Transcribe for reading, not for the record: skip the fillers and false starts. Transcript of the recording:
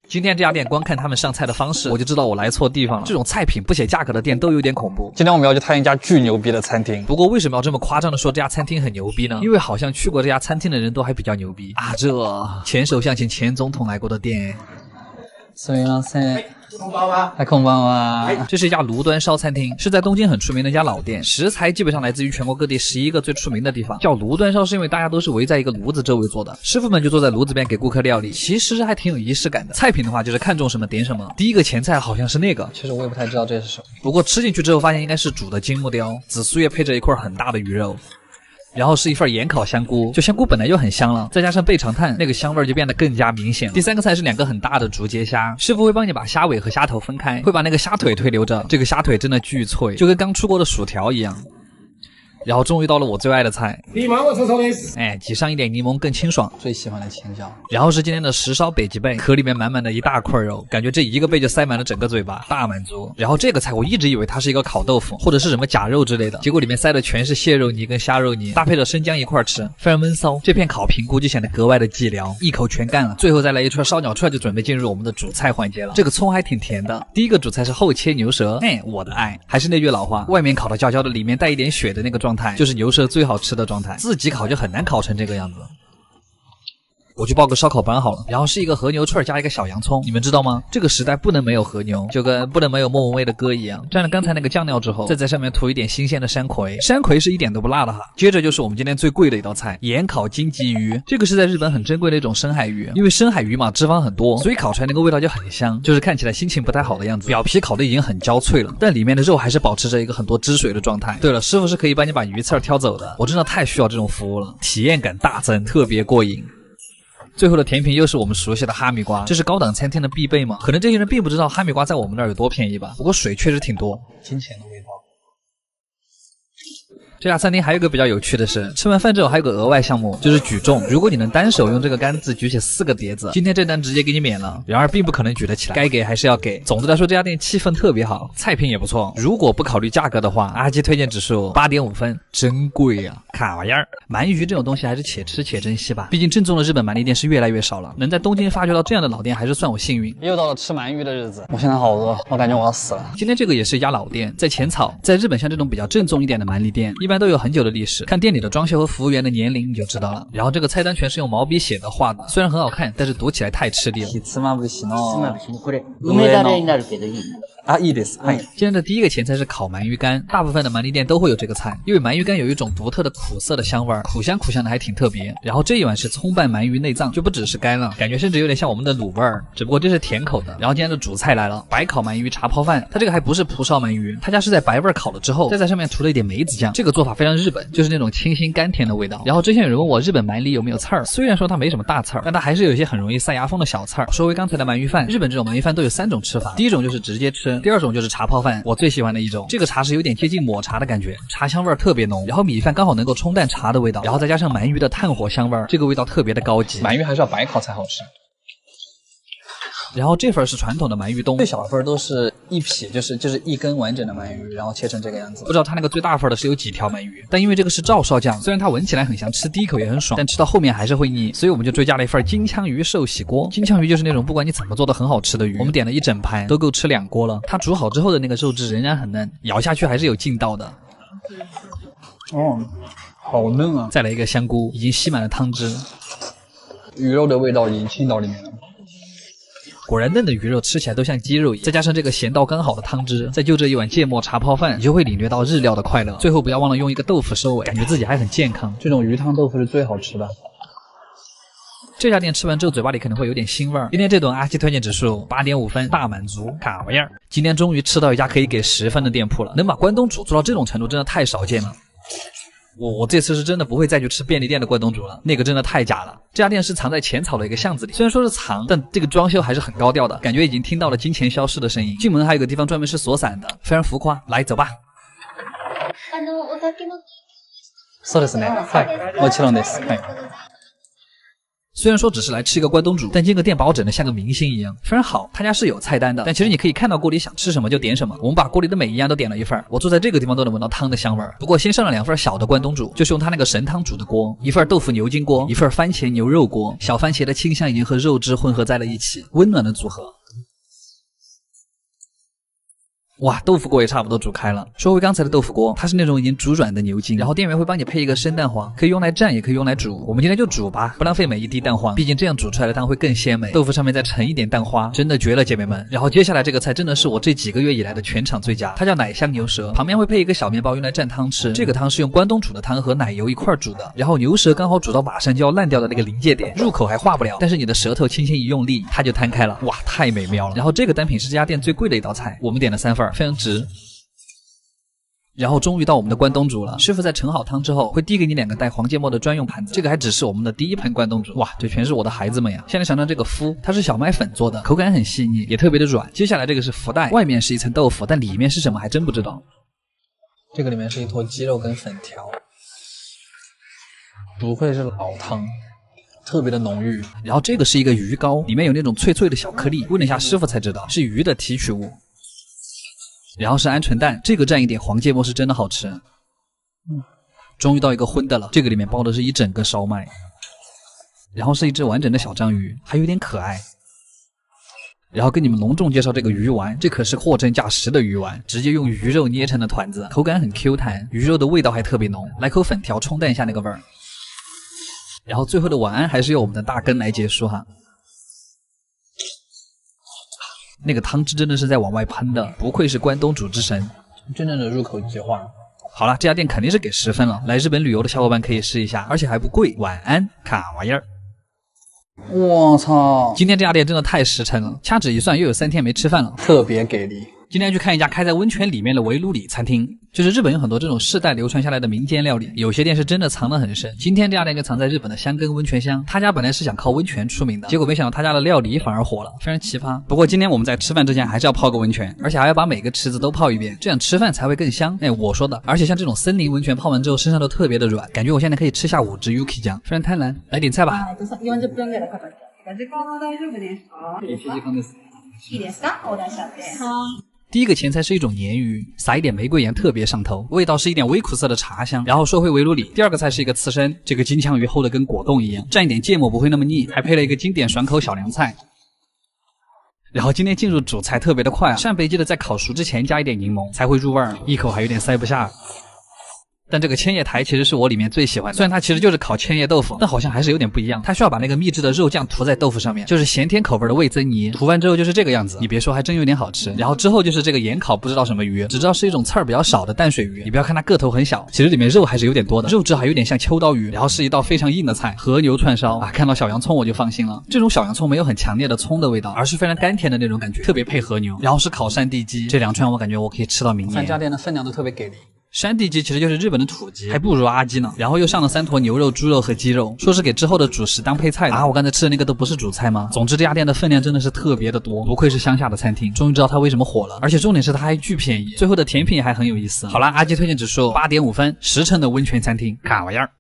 今天这家店光看他们上菜的方式，我就知道我来错地方了。这种菜品不写价格的店都有点恐怖。今天我们要去探一家巨牛逼的餐厅。不过为什么要这么夸张的说这家餐厅很牛逼呢？因为好像去过这家餐厅的人都还比较牛逼啊！这前首相请前总统来过的店。すみません。こんばんは。こんばんは。这是一家炉端烧餐厅，是在东京很出名的一家老店，食材基本上来自于全国各地11个最出名的地方。叫炉端烧是因为大家都是围在一个炉子周围做的，师傅们就坐在炉子边给顾客料理，其实还挺有仪式感的。菜品的话就是看中什么点什么，第一个前菜好像是那个，其实我也不太知道这是什么，不过吃进去之后发现应该是煮的金木雕，紫苏叶配着一块很大的鱼肉。然后是一份盐烤香菇，就香菇本来就很香了，再加上备长炭，那个香味就变得更加明显了。第三个菜是2个很大的竹节虾，师傅会帮你把虾尾和虾头分开，会把那个虾腿推留着，这个虾腿真的巨脆，就跟刚出锅的薯条一样。然后终于到了我最爱的菜，挤上一点柠檬更清爽，最喜欢的青椒。然后是今天的石烧北极贝，壳里面满满的一大块肉，感觉这一个贝就塞满了整个嘴巴，大满足。然后这个菜我一直以为它是一个烤豆腐或者是什么假肉之类的，结果里面塞的全是蟹肉泥跟虾肉泥，搭配着生姜一块吃，非常闷骚。这片烤平估计显得格外的寂寥，一口全干了。最后再来一串烧鸟串，就准备进入我们的主菜环节了。这个葱还挺甜的。第一个主菜是厚切牛舌，我的爱，还是那句老话，外面烤的焦焦的，里面带一点血的那个状态，就是牛舌最好吃的状态，自己烤就很难烤成这个样子。我去报个烧烤班好了，然后是一个和牛串加一个小洋葱，你们知道吗？这个时代不能没有和牛，就跟不能没有莫文蔚的歌一样。蘸了刚才那个酱料之后，再在上面涂一点新鲜的山葵，山葵是一点都不辣的哈。接着就是我们今天最贵的一道菜，盐烤金棘鱼。这个是在日本很珍贵的一种深海鱼，因为深海鱼嘛脂肪很多，所以烤出来那个味道就很香，就是看起来心情不太好的样子。表皮烤的已经很焦脆了，但里面的肉还是保持着一个很多汁水的状态。对了，师傅是可以帮你把鱼刺挑走的，我真的太需要这种服务了，体验感大增，特别过瘾。最后的甜品又是我们熟悉的哈密瓜，这是高档餐厅的必备吗？可能这些人并不知道哈密瓜在我们那儿有多便宜吧，不过水确实挺多，金钱的味道。这家餐厅还有一个比较有趣的是，吃完饭之后还有个额外项目，就是举重。如果你能单手用这个杆子举起4个碟子，今天这单直接给你免了。然而并不可能举得起来，该给还是要给。总的来说，这家店气氛特别好，菜品也不错。如果不考虑价格的话，阿基推荐指数8.5分，真贵啊！卡玩意儿，鳗鱼这种东西还是且吃且珍惜吧，毕竟正宗的日本鳗鱼店是越来越少了。能在东京发掘到这样的老店，还是算我幸运。又到了吃鳗鱼的日子，我现在好饿，我感觉我要死了。今天这个也是一家老店，在浅草。在日本，像这种比较正宗一点的鳗鱼店，一般都有很久的历史。看店里的装修和服务员的年龄你就知道了。然后这个菜单全是用毛笔写的画的，虽然很好看，但是读起来太吃力了。いいです。今天的第一个前菜是烤鳗鱼干，大部分的鳗鱼店都会有这个菜，因为鳗鱼干有一种独特的苦涩的香味，苦香的还挺特别。然后这一碗是葱拌鳗鱼内脏，就不只是干了，感觉甚至有点像我们的卤味儿，只不过这是甜口的。然后今天的主菜来了，白烤鳗鱼茶泡饭，它这个还不是蒲烧鳗鱼，他家是在白味烤了之后，再在上面涂了一点梅子酱，这个做法非常日本，就是那种清新甘甜的味道。然后之前有人问我日本鳗里有没有刺儿，虽然说它没什么大刺儿，但它还是有一些很容易塞牙缝的小刺儿。说回刚才的鳗鱼饭，日本这种鳗鱼饭都有3种吃法，第一种就是直接吃，第二种就是茶泡饭，我最喜欢的一种。这个茶是有点接近抹茶的感觉，茶香味特别浓，然后米饭刚好能够冲淡茶的味道，然后再加上鳗鱼的炭火香味，这个味道特别的高级。鳗鱼还是要白烤才好吃。然后这份是传统的鳗鱼冬，最小份都是一匹，就是一根完整的鳗鱼，然后切成这个样子。不知道它那个最大份的是有几条鳗鱼，但因为这个是照烧酱，虽然它闻起来很香，吃第一口也很爽，但吃到后面还是会腻，所以我们就追加了一份金枪鱼寿喜锅。金枪鱼就是那种不管你怎么做都很好吃的鱼，我们点了一整盘，都够吃2锅了。它煮好之后的那个肉质仍然很嫩，咬下去还是有劲道的。好嫩啊！再来一个香菇，已经吸满了汤汁，鱼肉的味道已经浸到里面了。果然嫩的鱼肉吃起来都像鸡肉一样，再加上这个咸到刚好的汤汁，再就这一碗芥末茶泡饭，你就会领略到日料的快乐。最后不要忘了用一个豆腐收尾，感觉自己还很健康。这种鱼汤豆腐是最好吃的。这家店吃完之后嘴巴里可能会有点腥味儿。今天这顿阿基推荐指数8.5分，大满足，卡玩意儿。今天终于吃到一家可以给10分的店铺了，能把关东煮做到这种程度真的太少见了。我这次是真的不会再去吃便利店的关东煮了，那个真的太假了。这家店是藏在浅草的一个巷子里，虽然说是藏，但这个装修还是很高调的，感觉已经听到了金钱消失的声音。进门还有个地方专门是锁伞的，非常浮夸。来，走吧。そうですね。はい、もちろんです。はい。虽然说只是来吃一个关东煮，但这个店把我整得像个明星一样，非常好。他家是有菜单的，但其实你可以看到锅里想吃什么就点什么。我们把锅里的每一样都点了一份，我坐在这个地方都能闻到汤的香味儿。不过先上了2份小的关东煮，就是用他那个神汤煮的锅，一份豆腐牛筋锅，一份番茄牛肉锅。小番茄的清香已经和肉汁混合在了一起，温暖的组合。哇，豆腐锅也差不多煮开了。说回刚才的豆腐锅，它是那种已经煮软的牛筋，然后店员会帮你配一个生蛋黄，可以用来蘸，也可以用来煮。我们今天就煮吧，不浪费每一滴蛋黄，毕竟这样煮出来的汤会更鲜美。豆腐上面再盛一点蛋花，真的绝了，姐妹们。然后接下来这个菜真的是我这几个月以来的全场最佳，它叫奶香牛舌，旁边会配一个小面包用来蘸汤吃。这个汤是用关东煮的汤和奶油一块煮的，然后牛舌刚好煮到马上就要烂掉的那个临界点，入口还化不了，但是你的舌头轻轻一用力，它就摊开了。哇，太美妙了。然后这个单品是这家店最贵的一道菜，我们点了3份，非常值。然后终于到我们的关东煮了，师傅在盛好汤之后会递给你2个带黄芥末的专用盘子，这个还只是我们的第1盆关东煮。哇，这全是我的孩子们呀！现在尝尝这个麸，它是小麦粉做的，口感很细腻，也特别的软。接下来这个是福袋，外面是一层豆腐，但里面是什么还真不知道。这个里面是一坨鸡肉跟粉条，不愧是老汤，特别的浓郁。然后这个是一个鱼糕，里面有那种脆脆的小颗粒，问了一下师傅才知道是鱼的提取物。然后是鹌鹑蛋，这个蘸一点黄芥末是真的好吃。终于到一个荤的了，这个里面包的是一整个烧麦，然后是一只完整的小章鱼，还有点可爱。然后跟你们隆重介绍这个鱼丸，这可是货真价实的鱼丸，直接用鱼肉捏成的团子，口感很 Q 弹，鱼肉的味道还特别浓。来口粉条冲淡一下那个味儿。然后最后的晚安还是由我们的大羹来结束哈。那个汤汁真的是在往外喷的，不愧是关东煮之神，真正的入口即化。好了，这家店肯定是给10分了，来日本旅游的小伙伴可以试一下，而且还不贵。晚安，卡玩意儿。我操！今天这家店真的太实诚了，掐指一算又有3天没吃饭了，特别给力。今天去看一家开在温泉里面的围炉里餐厅，就是日本有很多这种世代流传下来的民间料理，有些店是真的藏得很深。今天这家店就藏在日本的箱根温泉乡，他家本来是想靠温泉出名的，结果没想到他家的料理反而火了，非常奇葩。不过今天我们在吃饭之前还是要泡个温泉，而且还要把每个池子都泡一遍，这样吃饭才会更香。哎，我说的。而且像这种森林温泉泡完之后身上都特别的软，感觉我现在可以吃下5只 Yuki 酱，非常贪婪。来点菜吧。40分ぐらいかかって。時間は大丈夫ですか？1時間です。いいですか？オーダーしちゃって。第一个前菜是一种鲶鱼，撒一点玫瑰盐特别上头，味道是一点微苦涩的茶香。然后说回围炉里，第二个菜是一个刺身，这个金枪鱼厚的跟果冻一样，蘸一点芥末不会那么腻，还配了一个经典爽口小凉菜。然后今天进入主菜特别的快啊，扇贝记得在烤熟之前加一点柠檬才会入味儿，一口还有点塞不下。但这个千叶台其实是我里面最喜欢的，虽然它其实就是烤千叶豆腐，但好像还是有点不一样。它需要把那个秘制的肉酱涂在豆腐上面，就是咸甜口味的味增泥，涂完之后就是这个样子。你别说，还真有点好吃。然后之后就是这个盐烤不知道什么鱼，只知道是一种刺儿比较少的淡水鱼。你不要看它个头很小，其实里面肉还是有点多的，肉质还有点像秋刀鱼。然后是一道非常硬的菜，和牛串烧啊，看到小洋葱我就放心了。这种小洋葱没有很强烈的葱的味道，而是非常甘甜的那种感觉，特别配和牛。然后是烤山地鸡，这2串我感觉我可以吃到明年。3家店的分量都特别给力。山地鸡其实就是日本的土鸡，还不如阿鸡呢。然后又上了3坨牛肉、猪肉和鸡肉，说是给之后的主食当配菜的啊。我刚才吃的那个都不是主菜吗？总之这家店的分量真的是特别的多，不愧是乡下的餐厅。终于知道它为什么火了，而且重点是它还巨便宜，最后的甜品还很有意思。好啦，阿鸡推荐指数8.5分，实诚的温泉餐厅，卡玩意儿。